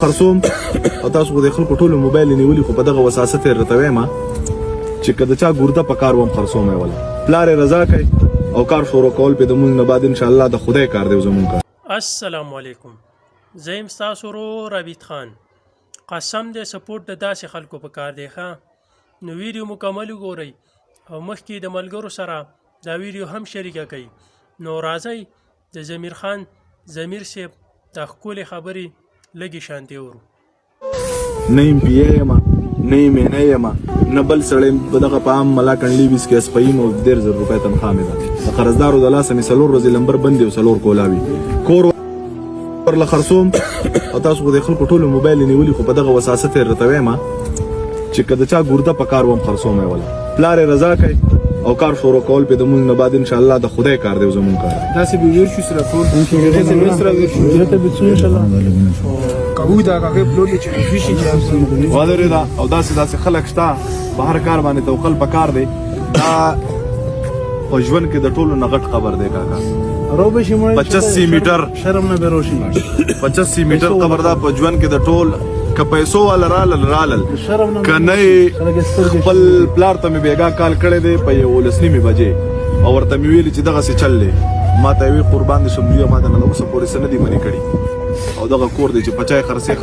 خرصوم او تاسو خو د خلکو ټولو موبایل نیولي خو په دغه وساست یې راته وایم چې که د چا ګورده په کار وم خرصوم یې وله پلار یې رضا کوي او کار شروع کول پې د مونږ نه بعد انشاءالله د خدای کار دی او زمونږ کار. السلام علیکم، زه یم ستاسو ورور رابط خان. قسم دی سپورټ د داسې خلکو په کار دی ښه. نو ویډیو مکمل وګورئ او مخکې د ملګرو سره دا ویډیو هم شریکه کړئ. نو راځئ د ضمیر خان ضمیر صاحب د ښکلې خبرې لږې شانتې ورو. نه یم پی ای یم نه یم نه یم نه بل سړی په دغه په عام ملا کنډلي ویس کې اسپایم او 10000 روپۍ تنخوا مې ده. د قرضدارو د لاسه مې 4 ورځې لمبر بند او 4 کولاوي کور ورله خرصوم او تاسو خو د خلکو ټولو موبایل نیولي خو په دغه وساست یې راته وایم چې که د چا ګورده په کار وم خرصوم یې وله پلار یې رضا کوي او کار شروع کول پې د مونږ نه بعد انشاءالله د خدای کار دی او زمونږ کار دی. داسې به ویر شو سره ټول ودرېده او داسې خلک شته په هر کار باندې توکل پکار دی. دا په ژوند کې د ټولو نه غټ قبر دی کاکا. 85 میټر شرم نه بیروشي 85 میټر قبر دا په ژوند کې د ټول که پیسو والا رالل که نه خپل پلار ته مې بیګا کال کړی دی په 11 بجې او ورته مې ویلي چې دغسې چل دی. ما ته یې وی قربان دې شم دوی ما د نن اوسه پورې څه نه دي منې کړي او دغه کور دی چې په چای خرڅې